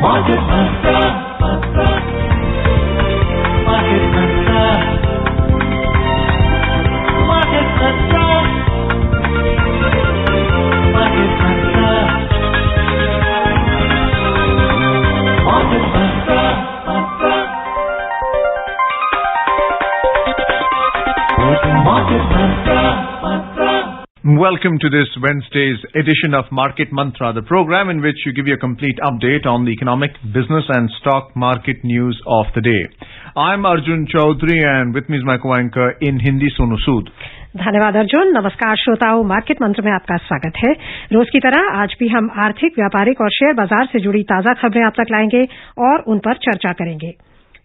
Market Mantra. Market Mantra. Market Mantra. Market Mantra. Market Mantra. Market Mantra. Welcome to this Wednesday's edition of Market Mantra, the program in which you give you a complete update on the economic, business and stock market news of the day. I'm Arjun Chaudhary and with me is my co-anchor in Hindi, Sonu Sood. धन्यवाद अर्जुन। नमस्कार श्रोताओं, market मंत्र में आपका स्वागत है। रोज की तरह आज भी हम आर्थिक, व्यापारिक और शेयर बाजार से जुड़ी ताजा खबरें आप तक लाएंगे और उन पर चर्चा करेंगे।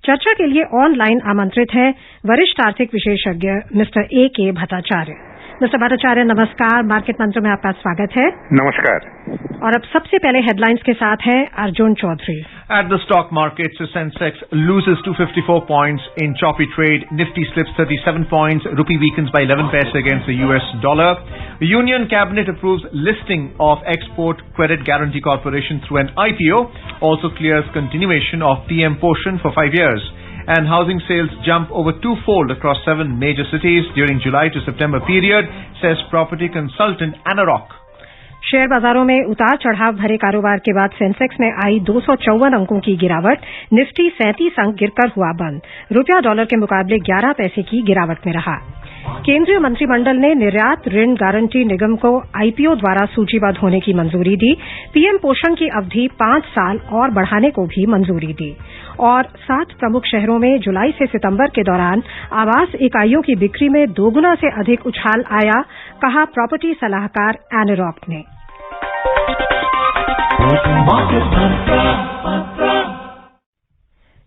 चर्चा के लिए ऑनलाइन आमंत्रित हैं वरिष्ठ आर्थिक विशेषज्ञ mister A.K. Bhattacharya. Mister Bhattacharya नमस्कार, मार्केट मंत्र में आपका स्वागत है। नमस्कार। और अब सबसे पहले हेडलाइंस के साथ हैं Arjun Chaudhary. At the stock markets, the Sensex loses 254 points in choppy trade. Nifty slips 37 points. Rupee weakens by 11 paise against the US dollar. Union Cabinet approves listing of Export Credit Guarantee Corporation through an IPO. Also clears continuation of PM portion for 5 years. And housing sales jump over twofold across 7 major cities during July to September period, says property consultant Anarock. Share बाजारों में उतार चढ़ाव भरे कारोबार के बाद Sensex में आई 254 अंकों की गिरावट। निफ्टी 37 अंक गिरकर हुआ बंद। रुपया डॉलर के मुकाबले 11 पैसे की गिरावट में रहा। केंद्रीय मंत्रिमंडल ने निर्यात ऋण गारंटी निगम को आईपीओ द्वारा सूचीबद्ध होने की मंजूरी दी। पीएम पोषण की अवधि 5 साल और बढ़ाने को भी मंजूरी दी। और 7 प्रमुख शहरों में जुलाई से सितंबर के दौरान आवास इकाइयों की बिक्री में दोगुना से अधिक उछाल आया, कहा प्रॉपर्टी सलाहकार एनरॉक ने।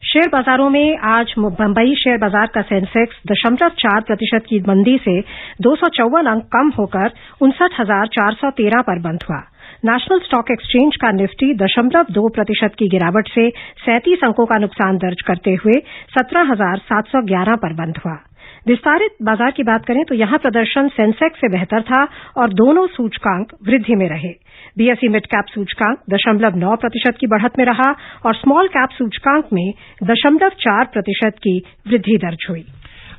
शेयर बाजारों में आज बंबई शेयर बाजार का सेंसेक्स 0.4% की मंदी से 254 अंक कम होकर 59,413 पर बंद हुआ। नेशनल स्टॉक एक्सचेंज का निफ्टी 0.2% की गिरावट से 37 अंकों का नुकसान दर्ज करते हुए 17,711 पर बंद हुआ। विस्तारित बाजार की बात करें तो यहां प्रदर्शन सेंसेक्स से बेहतर था और दोनों सूचकांक वृद्धि में रहे। बीएसई मिड कैप सूचकांक 0.9% की बढ़त में रहा और स्मॉल कैप सूचकांक में 0.4% की वृद्धि दर्ज हुई।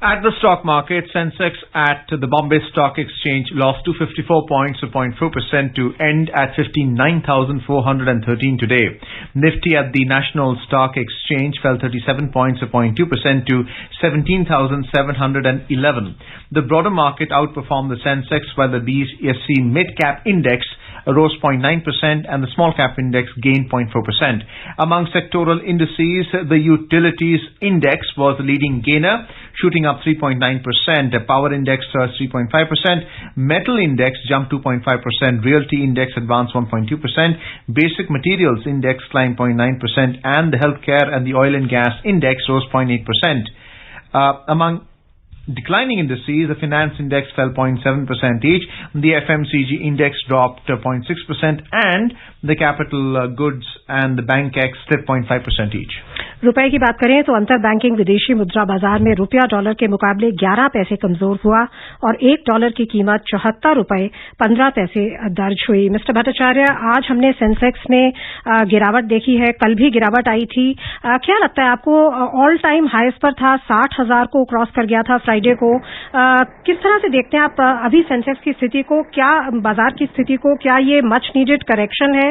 At the stock market, Sensex at the Bombay Stock Exchange lost 254 points, 0.4% to end at 59,413 today. Nifty at the National Stock Exchange fell 37 points, 0.2% to 17,711. The broader market outperformed the Sensex while the BSE Mid-Cap Index rose 0.9% and the small cap index gained 0.4%. Among sectoral indices, the utilities index was the leading gainer, shooting up 3.9%. The power index surged 3.5%. Metal index jumped 2.5%. Realty index advanced 1.2%. Basic materials index climbed 0.9%. And the healthcare and the oil and gas index rose 0.8%. Among declining indices, the finance index fell 0.7% each. The FMCG index dropped 0.6% and the capital goods and the bank X slipped 0.5% each. रुपए की बात करें तो अंतर banking विदेशी मुद्रा बाजार में रुपया डॉलर के मुकाबले 11 पैसे कमजोर हुआ और $1 की कीमत 74 रुपए 15 पैसे दर्ज हुई। मिस्टर भट्टाचार्य, आज हमने सेंसेक्स में गिरावट देखी है, कल भी गिरावट आई थी। क्या लगता है आपको? ऑल टाइम हाईस पर था, 60,000 को क्रॉस कर गया था फ्राइडे को। किस तरह से देखते हैं आप अभी सेंसेक्स की स्थिति को? क्या बाजार की स्थिति को, क्या ये मच नीडेड करेक्शन है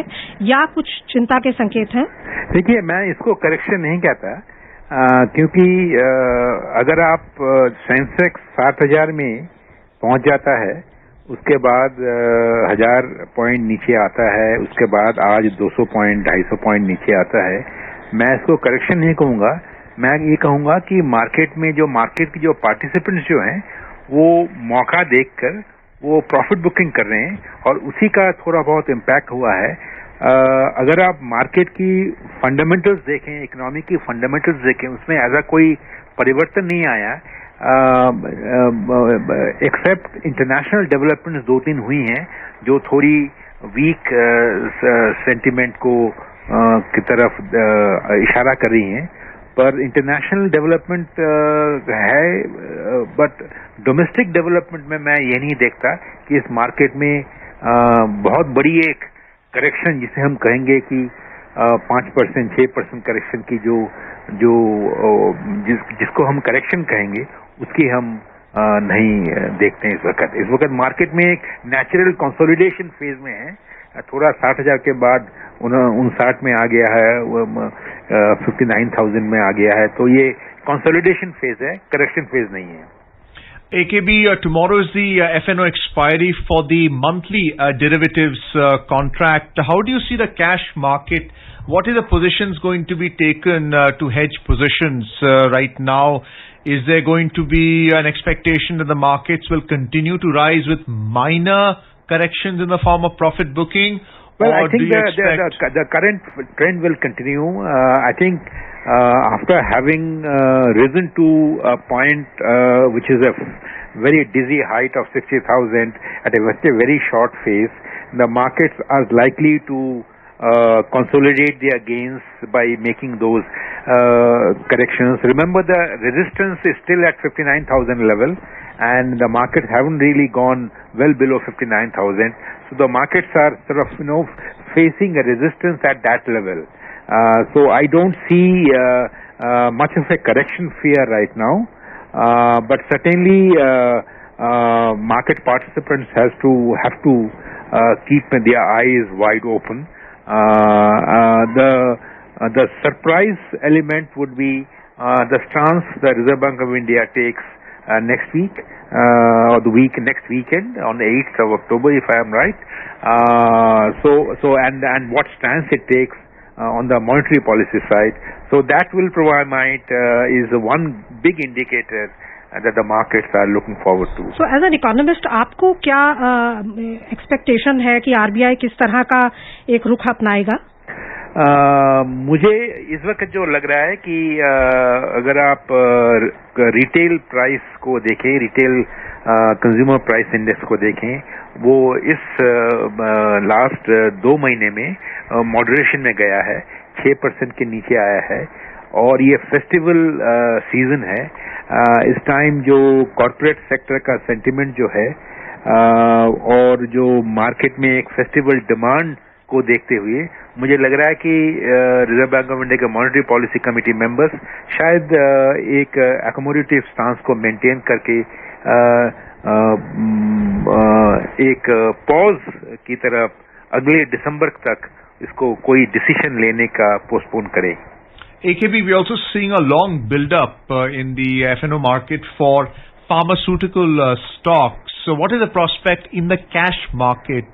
या कुछ चिंता के संकेत हैं? देखिए, मैं इसको करेक्शन नहीं कहता, क्योंकि अगर आप सेंसेक्स 60,000 में पहुंच जाता है, उसके बाद 1,000 पॉइंट नीचे आता है, उसके बाद आज 200 पॉइंट 250 पॉइंट नीचे आता है, मैं इसको करेक्शन नहीं कहूंगा। मैं ये कहूंगा कि मार्केट में मार्केट की जो पार्टिसिपेंट्स जो हैं वो मौका देखकर वो प्रॉफिट बुकिंग कर रहे हैं और उसी का थोड़ा बहुत इम्पैक्ट हुआ है। अगर आप मार्केट की फंडामेंटल्स देखें, इकोनॉमी की फंडामेंटल्स देखें, उसमें ऐसा कोई परिवर्तन नहीं आया, एक्सेप्ट इंटरनेशनल डेवलपमेंट्स 2-3 हुई हैं जो थोड़ी वीक सेंटिमेंट को की तरफ इशारा कर रही हैं, पर इंटरनेशनल डेवलपमेंट है, बट डोमेस्टिक डेवलपमेंट में मैं ये नहीं देखता कि इस मार्केट में बहुत बड़ी एक करेक्शन जिसे हम कहेंगे कि 5%, 6% करेक्शन की जिसको हम करेक्शन कहेंगे उसकी हम नहीं देखते हैं इस वक्त मार्केट में एक नेचुरल कंसोलिडेशन फेज में है। थोड़ा 60,000 के बाद 59 में आ गया है, 59,000 में आ गया है, तो ये कंसोलिडेशन फेज है, करेक्शन फेज नहीं है। AKB, tomorrow is the FNO expiry for the monthly derivatives contract. How do you see the cash market? What are the positions going to be taken to hedge positions right now? Is there going to be an expectation that the markets will continue to rise with minor corrections in the form of profit booking? Well, I think the current trend will continue. I think after having risen to a point which is a very dizzy height of 60,000 at a very short phase, the markets are likely to consolidate their gains by making those corrections. Remember, the resistance is still at 59,000 level, and the markets haven't really gone well below 59,000. So the markets are sort of facing a resistance at that level. So I don't see much of a correction fear right now, but certainly market participants have to keep their eyes wide open. The surprise element would be the stance the Reserve Bank of India takes next week or next weekend on the 8th of October, if I am right. And what stance it takes on the monetary policy side. So that will provide is one big indicator that the markets are looking forward to. So as an economist, आपको क्या expectation है कि RBI किस तरह का एक रुख अपनाएगा? मुझे इस वक्त जो लग रहा है कि अगर आप रिटेल प्राइस को देखें, रिटेल कंज्यूमर प्राइस इंडेक्स को देखें, वो इस लास्ट 2 महीने में मॉडरेशन में गया है, 6% के नीचे आया है, और ये फेस्टिवल सीजन है। इस टाइम जो कॉर्पोरेट सेक्टर का सेंटिमेंट जो है और जो मार्केट में एक फेस्टिवल डिमांड को देखते हुए मुझे लग रहा है कि रिजर्व बैंक ऑफ इंडिया के मॉनेटरी पॉलिसी कमेटी मेंबर्स शायद एक अकोमोडेटिव स्टांस को मेंटेन करके एक पॉज की तरफ अगले दिसंबर तक इसको कोई डिसीजन लेने का पोस्टपोन करें। AKB, we are also seeing a long build-up in the FNO market for pharmaceutical stocks. So what is the prospect in the cash market?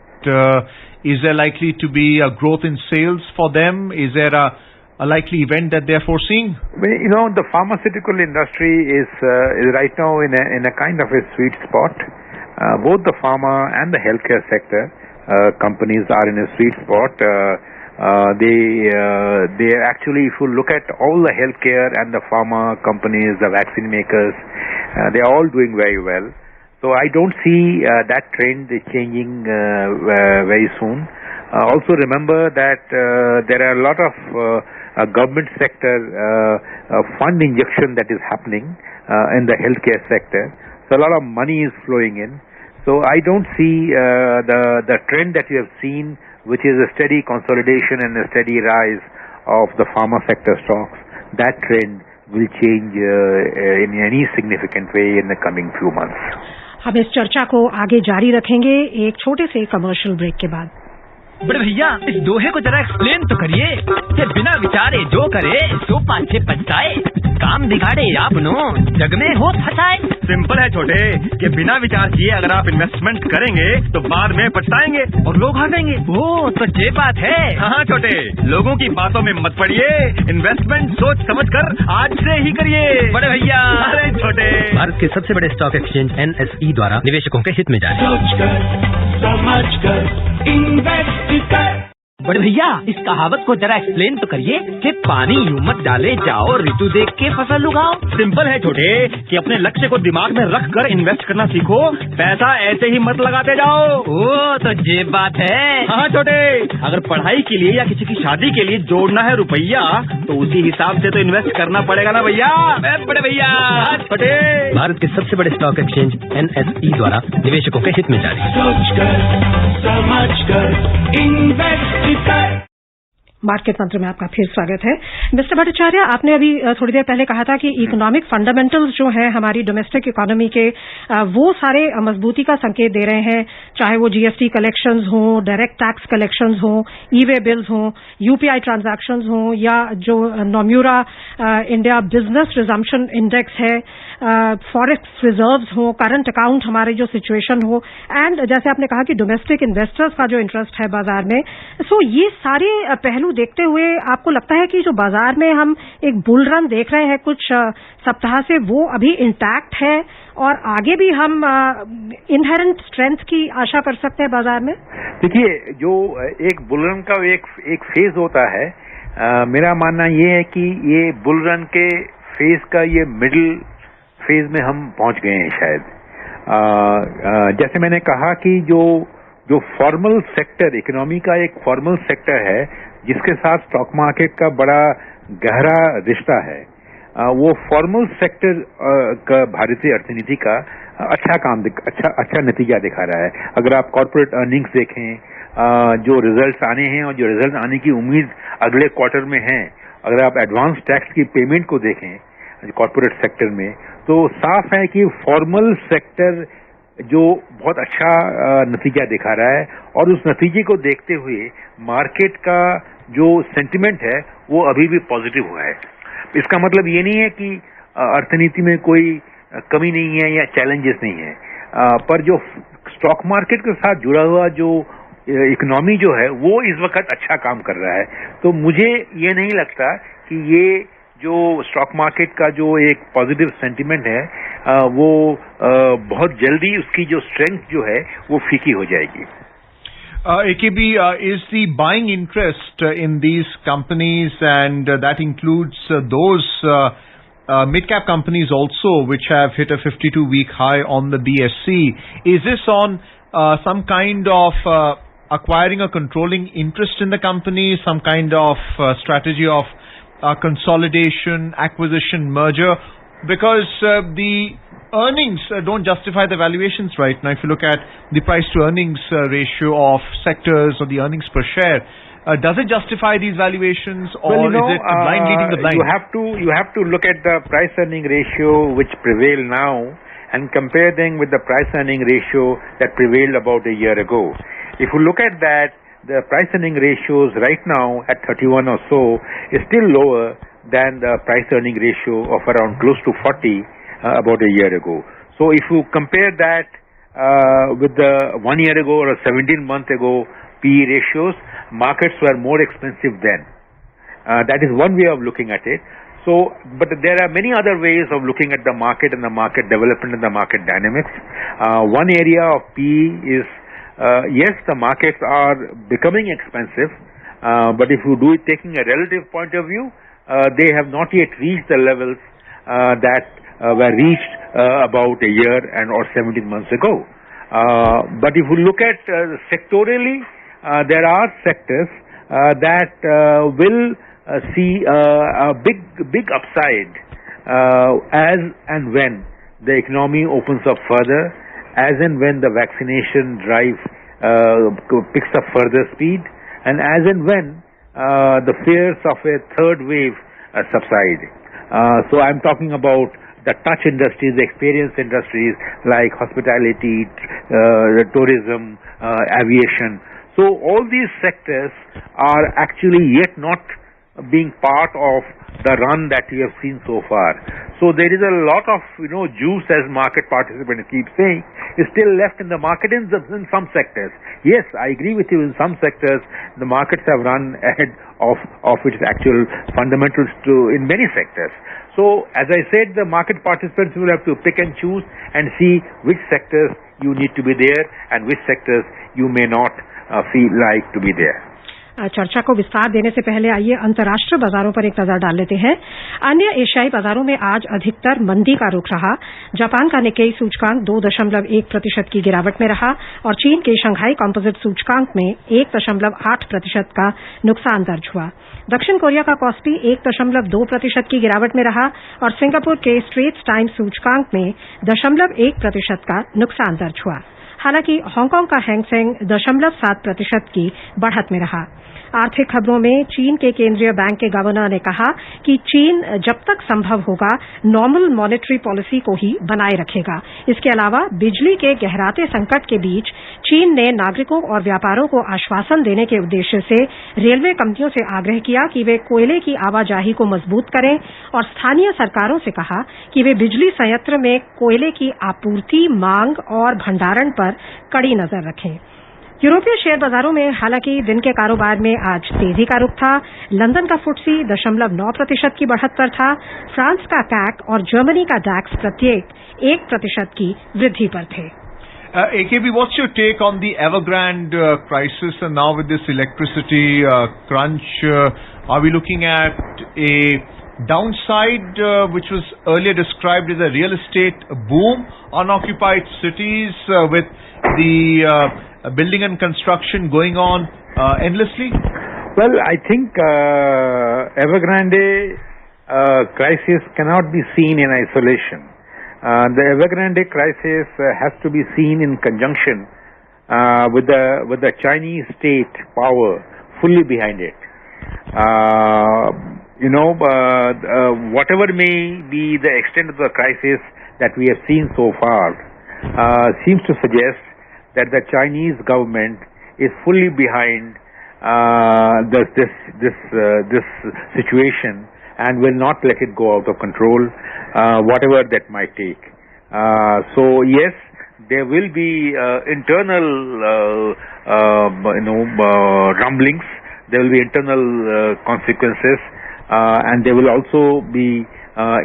Is there likely to be a growth in sales for them? Is there a likely event that they are foreseeing? Well, the pharmaceutical industry is right now in a kind of a sweet spot. Both the pharma and the healthcare sector companies are in a sweet spot. They actually, if you look at all the healthcare and the pharma companies, the vaccine makers, they are all doing very well. So I don't see that trend changing very soon. Also remember that there are a lot of government sector fund injection that is happening in the healthcare sector. So a lot of money is flowing in. So I don't see the trend that you have seen, which is a steady consolidation and a steady rise of the pharma sector stocks. That trend will change in any significant way in the coming few months. हम इस चर्चा को आगे जारी रखेंगे एक छोटे से कमर्शियल ब्रेक के बाद। बड़े भैया, इस दोहे को जरा एक्सप्लेन तो करिए कि बिना विचारे जो करे सो पाछे पछताए, काम बिगाड़े आपनो जग में हो फसाए। सिंपल है छोटे कि बिना विचार किए अगर आप इन्वेस्टमेंट करेंगे तो बाद में पछताएंगे और लोग हंसेंगे। ओ तो ये बात है। हाँ छोटे, लोगों की बातों में मत पड़िए, इन्वेस्टमेंट सोच समझ कर आज से ही करिए। बड़े भैया, अरे छोटे, भारत के सबसे बड़े स्टॉक एक्सचेंज NSE द्वारा निवेशकों के हित में जारी। बड़े भैया, इस कहावत को जरा एक्सप्लेन तो करिए कि पानी यूं मत डाले जाओ, ऋतु देख के फसल उगाओ। सिंपल है छोटे कि अपने लक्ष्य को दिमाग में रख कर इन्वेस्ट करना सीखो, पैसा ऐसे ही मत लगाते जाओ। ओ तो ये बात है। हाँ छोटे, अगर पढ़ाई के लिए या किसी की शादी के लिए जोड़ना है रुपया तो उसी हिसाब से तो इन्वेस्ट करना पड़ेगा ना भैया। बड़े भैया, छोटे, भारत के सबसे बड़े स्टॉक एक्सचेंज NSE द्वारा निवेशकों के हित में जारी। मार्केट मंत्र में आपका फिर स्वागत है। मिस्टर भट्टाचार्य, आपने अभी थोड़ी देर पहले कहा था कि इकोनॉमिक फंडामेंटल्स जो हैं हमारी डोमेस्टिक इकोनॉमी के, वो सारे मजबूती का संकेत दे रहे हैं, चाहे वो जीएसटी कलेक्शंस हों, डायरेक्ट टैक्स कलेक्शंस हों, ई-वे बिल्स हों, यूपीआई ट्रांजैक्शंस हों, या जो नोम्यूरा इंडिया बिजनेस रिजम्पशन इंडेक्स है, फॉरेक्स रिजर्व्स हो, करंट अकाउंट हमारी जो सिचुएशन हो, एंड जैसे आपने कहा कि डोमेस्टिक इन्वेस्टर्स का जो इंटरेस्ट है बाजार में, सो ये सारे पहलू देखते हुए आपको लगता है कि जो बाजार में हम एक बुल रन देख रहे हैं कुछ सप्ताह से, वो अभी इंटैक्ट है और आगे भी हम इनहेरेंट स्ट्रेंथ की आशा कर सकते हैं बाजार में? देखिए, जो एक बुल रन का एक फेज होता है, मेरा मानना ये है कि ये बुल रन के फेज का ये मिडिल फेज में हम पहुंच गए हैं शायद। जैसे मैंने कहा कि जो फॉर्मल सेक्टर, इकोनॉमी का एक फॉर्मल सेक्टर है जिसके साथ स्टॉक मार्केट का बड़ा गहरा रिश्ता है, वो फॉर्मल सेक्टर का भारतीय अर्थनीति का अच्छा नतीजा दिखा रहा है। अगर आप कॉर्पोरेट अर्निंग्स देखें, जो रिजल्ट्स आने हैं और जो रिजल्ट आने की उम्मीद अगले क्वार्टर में है, अगर आप एडवांस टैक्स की पेमेंट को देखें कॉर्पोरेट सेक्टर में, तो साफ है कि फॉर्मल सेक्टर जो बहुत अच्छा नतीजा दिखा रहा है, और उस नतीजे को देखते हुए मार्केट का जो सेंटिमेंट है वो अभी भी पॉजिटिव हुआ है। इसका मतलब ये नहीं है कि अर्थनीति में कोई कमी नहीं है या चैलेंजेस नहीं है, पर जो स्टॉक मार्केट के साथ जुड़ा हुआ जो इकोनॉमी जो है वो इस वक्त अच्छा काम कर रहा है। तो मुझे ये नहीं लगता कि ये जो स्टॉक मार्केट का जो एक पॉजिटिव सेंटिमेंट है वो बहुत जल्दी उसकी जो स्ट्रेंथ जो है वो फीकी हो जाएगी। AKB, is the buying interest in these companies, and that includes those mid-cap companies also which have hit a 52-week high on the BSE. Is this on some kind of acquiring a controlling interest in the company, some kind of strategy of consolidation, acquisition, merger? Because the earnings don't justify the valuations right now. If you look at the price to earnings ratio of sectors or the earnings per share, does it justify these valuations, or is it the blind leading the blind? You have to look at the price earning ratio which prevail now and compare them with the price earning ratio that prevailed about a year ago. If you look at that, the price earning ratios right now at 31 or so is still lower than the price earning ratio of around close to 40 about a year ago. So if you compare that with the 1 year ago or 17 months ago PE ratios, markets were more expensive then. That is one way of looking at it. So, but there are many other ways of looking at the market and the market development and the market dynamics. One area of PE is, yes, the markets are becoming expensive, but if you do it taking a relative point of view, they have not yet reached the levels that were reached about a year or 17 months ago. But if you look at sectorally, there are sectors that will see a big upside as and when the economy opens up further, as and when the vaccination drive picks up further speed, and as and when the fears of a third wave subside. So I'm talking about the touch industries, the experience industries like hospitality, tourism, aviation. So all these sectors are actually yet not being part of the run that we have seen so far. So there is a lot of juice, as market participants keep saying, is still left in the market in some sectors. Yes, I agree with you. In some sectors, the markets have run ahead of its actual fundamentals in many sectors. So as I said, the market participants will have to pick and choose and see which sectors you need to be there and which sectors you may not feel like to be there. चर्चा को विस्तार देने से पहले आइए अंतर्राष्ट्रीय बाजारों पर एक नजर डाल लेते हैं। अन्य एशियाई बाजारों में आज अधिकतर मंदी का रुख रहा। जापान का निक्केई सूचकांक 2.1% की गिरावट में रहा और चीन के शंघाई कंपोजिट सूचकांक में 1.8% का नुकसान दर्ज हुआ। दक्षिण कोरिया का कॉस्पी 1.2% की गिरावट में रहा और सिंगापुर के स्ट्रेट्स टाइम्स सूचकांक में 0.1% का नुकसान दर्ज हुआ। हालांकि हांगकांग का हैंग सेंग 0.7% की बढ़त में रहा। आर्थिक खबरों में चीन के केंद्रीय बैंक के गवर्नर ने कहा कि चीन जब तक संभव होगा नॉर्मल मॉनेटरी पॉलिसी को ही बनाए रखेगा। इसके अलावा बिजली के गहराते संकट के बीच चीन ने नागरिकों और व्यापारों को आश्वासन देने के उद्देश्य से रेलवे कंपनियों से आग्रह किया कि वे कोयले की आवाजाही को मजबूत करें और स्थानीय सरकारों से कहा कि वे बिजली संयंत्र में कोयले की आपूर्ति, मांग और भंडारण पर कड़ी नजर रखें। यूरोपीय शेयर बाजारों में हालांकि दिन के कारोबार में आज तेजी का रुख था। लंदन का फुट्सी 0.9% की बढ़त पर था। फ्रांस का कैक और जर्मनी का डैक्स प्रत्येक 1% की वृद्धि पर थे। AKB, what's your take on the Evergrande crisis, and now with this electricity crunch, are we looking at a downside which was earlier described as a real estate boom, unoccupied cities with the building and construction going on endlessly? Well, I think Evergrande crisis cannot be seen in isolation. The Evergrande crisis has to be seen in conjunction with the Chinese state power fully behind it. Whatever may be the extent of the crisis that we have seen so far, seems to suggest that the Chinese government is fully behind this situation and will not let it go out of control, whatever that might take. So yes, there will be internal rumblings, there will be internal consequences, and there will also be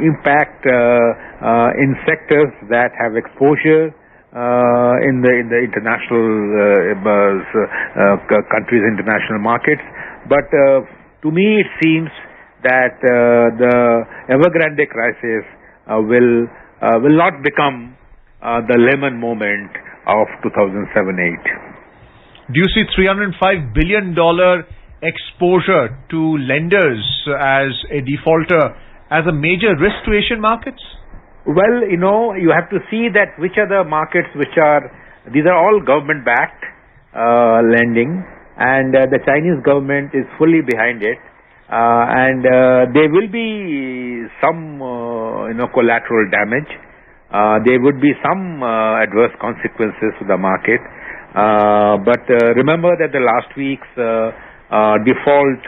impact in sectors that have exposure in the international countries, international markets. But to me it seems that the Evergrande crisis will not become the Lehman moment of 2007-8. Do you see $305 billion exposure to lenders as a defaulter as a major risk to Asian markets? Well, you have to see that which are the markets these are all government-backed lending, and the Chinese government is fully behind it, and there will be some, collateral damage. There would be some adverse consequences to the market, but remember that the last week's default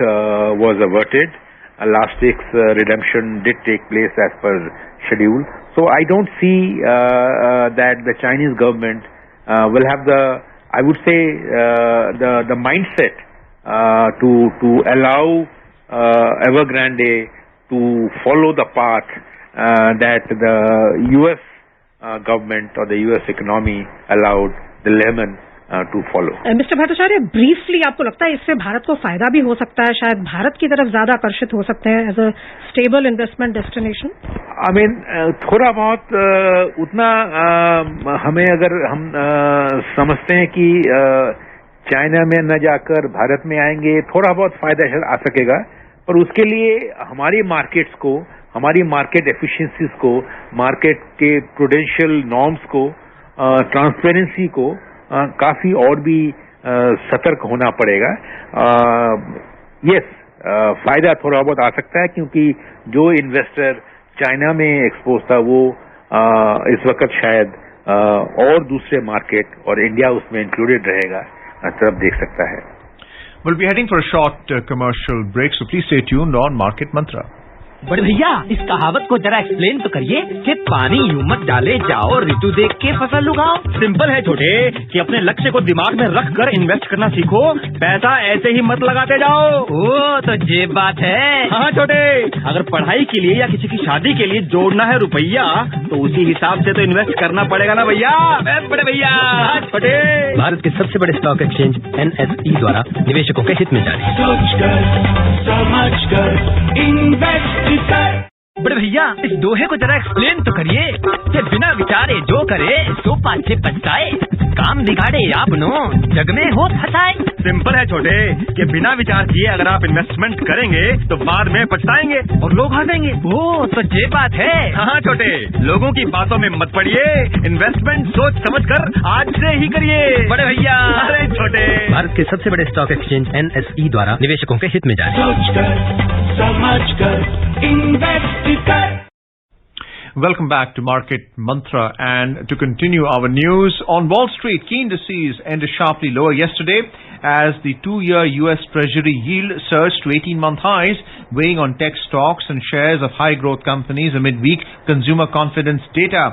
was averted. Last week's redemption did take place as per schedule. So I don't see that the Chinese government will have the mindset to allow Evergrande to follow the path that the US government or the US economy allowed the Lehman to follow. Mister Bhattacharya, briefly आपको लगता है इससे भारत को फायदा भी हो सकता है, शायद भारत की तरफ ज्यादा आकर्षित हो सकते हैं as a stable investment destination? I mean थोड़ा बहुत उतना हमें अगर हम समझते हैं कि चाइना में न जाकर भारत में आएंगे, थोड़ा बहुत फायदा आ सकेगा, पर उसके लिए हमारी मार्केट्स को, हमारी मार्केट एफिशिएंसीज को, मार्केट के प्रूडेंशियल नॉर्म्स को, ट्रांसपेरेंसी को काफी और भी सतर्क होना पड़ेगा। यस, फायदा थोड़ा बहुत आ सकता है, क्योंकि जो इन्वेस्टर चाइना में एक्सपोज था वो इस वक्त शायद और दूसरे मार्केट और इंडिया उसमें इंक्लूडेड रहेगा तरफ देख सकता है। We'll be heading for a short commercial break, so please stay tuned on Market Mantra. बड़े भैया, इस कहावत को जरा एक्सप्लेन तो करिए कि पानी यूं मत डाले जाओ, ऋतु देख के फसल उगाओ। सिंपल है छोटे, कि अपने लक्ष्य को दिमाग में रख कर इन्वेस्ट करना सीखो, पैसा ऐसे ही मत लगाते जाओ। ओ तो ये बात है। हाँ छोटे, अगर पढ़ाई के लिए या किसी की शादी के लिए जोड़ना है रुपया, तो उसी हिसाब से तो इन्वेस्ट करना पड़ेगा ना भैया। बड़े भैया, छोटे, भारत के सबसे बड़े स्टॉक एक्सचेंज NSE द्वारा निवेशकों के हित में जारी। समझ कर इन्वेस्ट कर। बड़े भैया, इस दोहे को जरा एक्सप्लेन तो करिए कि बिना विचारे जो करे सो पाछे पछताए, काम बिगाड़े आपनो जग में हो फसाए। सिंपल है छोटे कि बिना विचार किए अगर आप इन्वेस्टमेंट करेंगे तो बाद में पछताएंगे और लोग हंसेंगे। ओ तो ये बात है। हाँ छोटे, लोगों की बातों में मत पड़िए, इन्वेस्टमेंट सोच समझ कर आज से ही करिए। बड़े भैया। अरे छोटे, भारत के सबसे बड़े स्टॉक एक्सचेंज NSE द्वारा निवेशकों के हित में जारी। सोच कर समझ कर इन्वेस्ट कर। Welcome back to Market Mantra, and to continue our news, on Wall Street, key indices ended sharply lower yesterday as the 2-year US Treasury yield surged to 18-month highs, weighing on tech stocks and shares of high-growth companies amid weak consumer confidence data,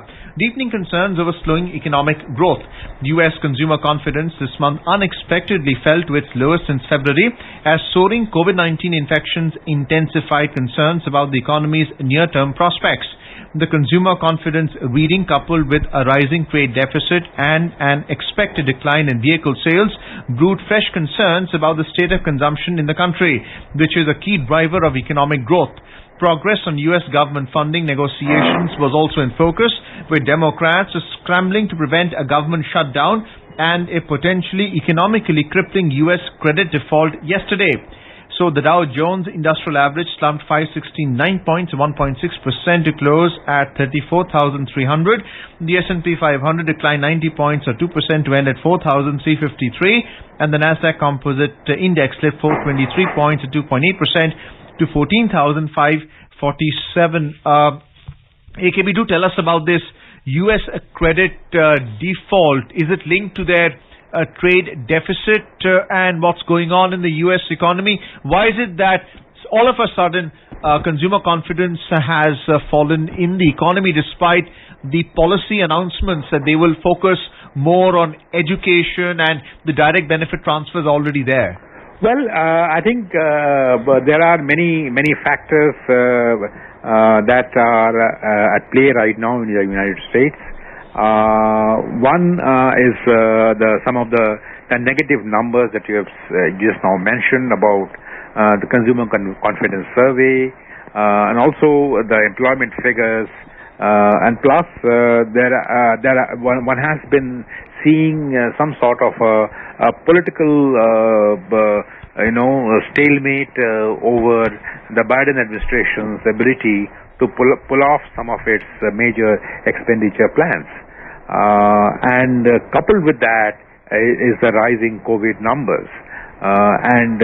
deepening concerns over slowing economic growth. US consumer confidence this month unexpectedly fell to its lowest since February as soaring COVID-19 infections intensified concerns about the economy's near-term prospects. The consumer confidence reading, coupled with a rising trade deficit and an expected decline in vehicle sales, brewed fresh concerns about the state of consumption in the country, which is a key driver of economic growth. Progress on U.S. government funding negotiations was also in focus, with Democrats scrambling to prevent a government shutdown and a potentially economically crippling U.S. credit default yesterday. So the Dow Jones Industrial Average slumped 569 points, 1.6% to close at 34,300. The S&P 500 declined 90 points or 2% to end at 4,353. And the Nasdaq Composite Index slipped 423 points or 2.8% to 14,547. AKB, do tell us about this U.S. credit default. Is it linked to their trade deficit and what's going on in the U.S. economy? Why is it that all of a sudden consumer confidence has fallen in the economy despite the policy announcements that they will focus more on education and the direct benefit transfers already there? Well, I think there are many factors that are at play right now in the United States. One is some of the negative numbers that you have just now mentioned about the consumer confidence survey, and also the employment figures, and plus one has been seeing some sort of a political stalemate over the Biden administration's ability to pull off some of its major expenditure plans. And coupled with that is the rising COVID numbers. And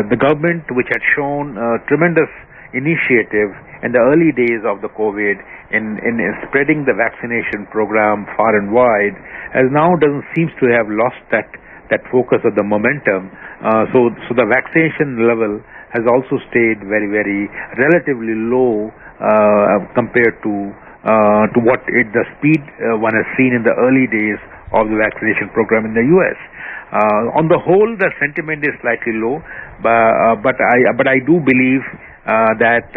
the government, which had shown tremendous initiative in the early days of the COVID in spreading the vaccination program far and wide, as now seems to have lost that focus of the momentum. So the vaccination level has also stayed very, very relatively low compared to what the speed one has seen in the early days of the vaccination program in the U.S. On the whole, the sentiment is slightly low, but I do believe that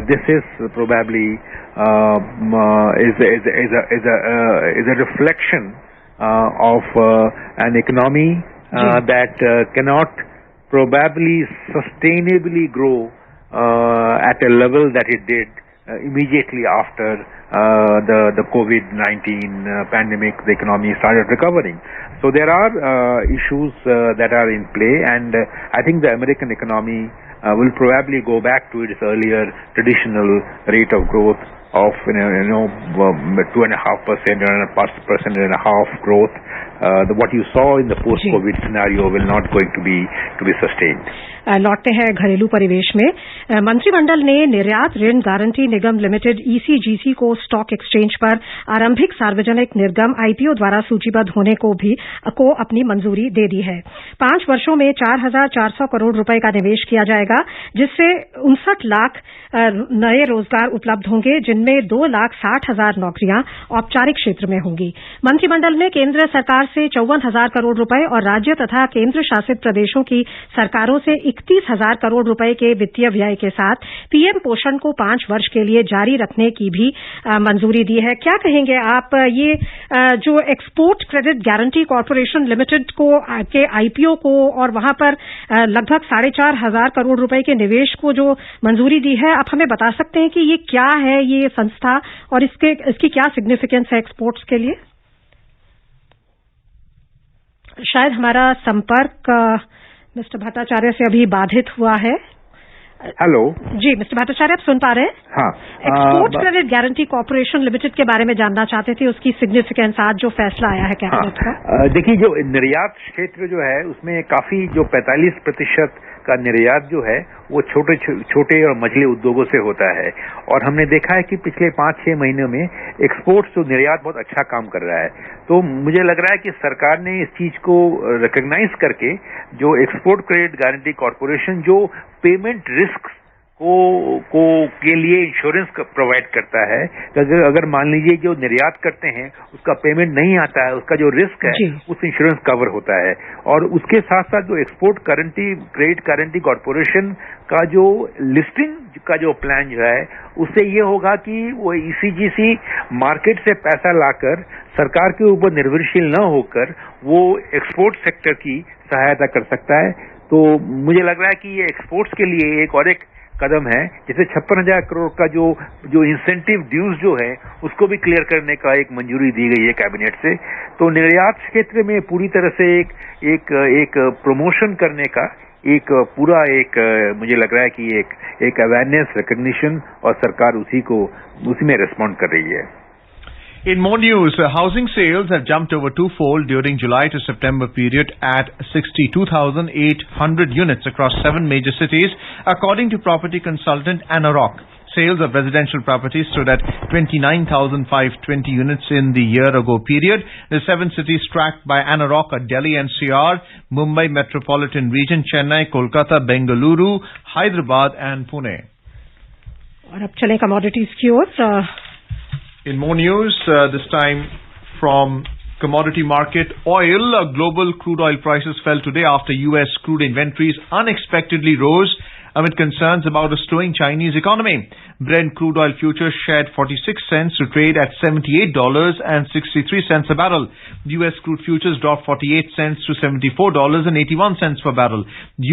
this is probably is a reflection of an economy that cannot probably sustainably grow at a level that it did immediately after the COVID-19 pandemic. The economy started recovering. So there are issues that are in play, and I think the American economy will probably go back to its earlier traditional rate of growth of 2.5%, 1.5% growth. What you saw in the post-COVID scenario will not going to be sustained. लौटते हैं घरेलू परिवेश में। मंत्रिमंडल ने निर्यात ऋण guarantee निगम limited ECGC को स्टॉक एक्सचेंज पर आरंभिक सार्वजनिक निर्गम IPO द्वारा सूचीबद्ध होने को अपनी मंजूरी दे दी है। 5 वर्षों में 4,400 करोड़ रुपए का निवेश किया जाएगा, जिससे 59 लाख नए रोजगार उपलब्ध होंगे, जिनमें 2,60,000 नौकरियां औपचारिक क्षेत्र में होंगी। मंत्रिमंडल ने केंद्र सरकार से 54,000 करोड़ रुपए और राज्य तथा केंद्र शासित प्रदेशों की सरकारों से 31,000 करोड़ रुपए के वित्तीय व्यय के साथ PM पोषण को 5 वर्ष के लिए जारी रखने की भी मंजूरी दी है। क्या कहेंगे आप, ये जो export credit guarantee corporation limited के IPO को और वहां पर लगभग 4,500 करोड़ रुपए के निवेश को जो मंजूरी दी है, आप हमें बता सकते हैं कि ये क्या है, ये संस्था, और इसकी क्या सिग्निफिकेंस है एक्सपोर्ट्स के लिए? शायद हमारा संपर्क मिस्टर भट्टाचार्य से अभी बाधित हुआ है। हेलो जी मिस्टर भट्टाचार्य, आप सुन पा रहे हैं? हाँ, export credit guarantee corporation limited के बारे में जानना चाहते थे, उसकी सिग्निफिकेंस, आज जो फैसला आया है कैबिनेट का। देखिए, जो निर्यात क्षेत्र जो है उसमें काफी जो 45% का निर्यात जो है वो छोटे और मझले उद्योगों से होता है, और हमने देखा है कि पिछले 5-6 महीनों में एक्सपोर्ट्स जो निर्यात बहुत अच्छा काम कर रहा है। तो मुझे लग रहा है कि सरकार ने इस चीज को रिकॉग्नाइज करके जो एक्सपोर्ट क्रेडिट गारंटी कॉर्पोरेशन जो पेमेंट रिस्क के लिए इंश्योरेंस प्रोवाइड करता है, अगर मान लीजिए जो निर्यात करते हैं उसका पेमेंट नहीं आता है, उसका जो रिस्क है उस इंश्योरेंस कवर होता है। और उसके साथ साथ जो एक्सपोर्ट क्रेडिट गारंटी कॉर्पोरेशन का जो लिस्टिंग का जो प्लान जो है, उससे ये होगा कि वो ईसीजीसी मार्केट से पैसा लाकर सरकार के ऊपर निर्भरशील न होकर वो एक्सपोर्ट सेक्टर की सहायता कर सकता है। तो मुझे लग रहा है कि ये एक्सपोर्ट्स के लिए एक कदम है। जैसे 56,000 करोड़ का जो इंसेंटिव ड्यूज जो है उसको भी क्लियर करने का एक मंजूरी दी गई है कैबिनेट से। तो निर्यात क्षेत्र में पूरी तरह से एक प्रमोशन करने का मुझे लग रहा है कि एक अवेयरनेस, रिकॉग्निशन, और सरकार उसी में रिस्पॉन्ड कर रही है। In more news, housing sales have jumped over twofold during July to September period at 62,800 units across 7 major cities, according to property consultant Anarok. Sales of residential properties stood at 29,520 units in the year-ago period. The 7 cities tracked by Anarok are Delhi NCR, Mumbai Metropolitan Region, Chennai, Kolkata, Bengaluru, Hyderabad and Pune. और अब चलें commodities की ओर। In more news, this time from commodity market, oil. Global crude oil prices fell today after U.S. crude inventories unexpectedly rose amid concerns about a slowing Chinese economy. Brent crude oil futures shed 46 cents to trade at $78.63 a barrel. U.S. crude futures dropped 48 cents to $74.81 per barrel.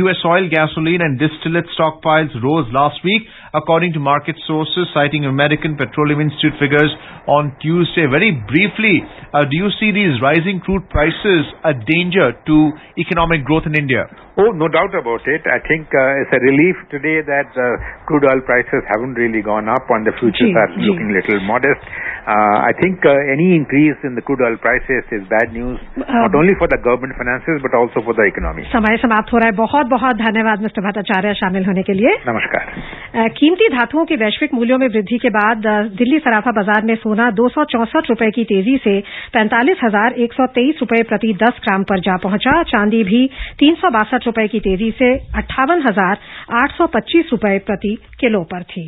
U.S. oil, gasoline and distillate stockpiles rose last week, according to market sources citing American Petroleum Institute figures on Tuesday. Very briefly, do you see these rising crude prices a danger to economic growth in India? Oh, no doubt about it. I think it's a relief today that crude oil prices haven't really gone up and the futures are looking little modest. I think any increase in the crude oil prices is bad news, not only for the government finances but also for the economy. समय समाप्त हो रहा है। बहुत बहुत धन्यवाद mister Bhattacharya शामिल होने के लिए। नमस्कार। कीमती धातुओं के वैश्विक मूल्यों में वृद्धि के बाद दिल्ली सराफा बाजार में सोना 264 रुपए की तेजी से 45,123 रुपए प्रति 10 ग्राम पर जा पहुंचा। चांदी भी 362 रुपए की तेजी से 58,825 रुपए प्रति किलो पर थी।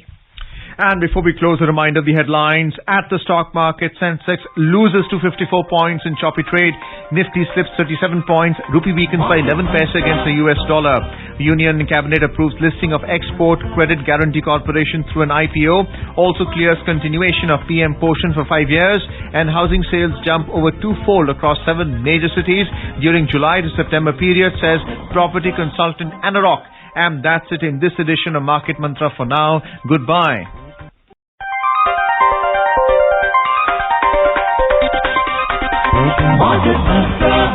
And before we close, a reminder of the headlines. At the stock market, Sensex loses to 54 points in choppy trade. Nifty slips 37 points. Rupee weakens by 11 paise against the US dollar. Union Cabinet approves listing of Export Credit Guarantee Corporation through an IPO. Also clears continuation of PM Poshan for 5 years. And housing sales jump over twofold across 7 major cities during July to September period, says property consultant Anarok. And that's it in this edition of Market Mantra for now. Goodbye. Market Mantra.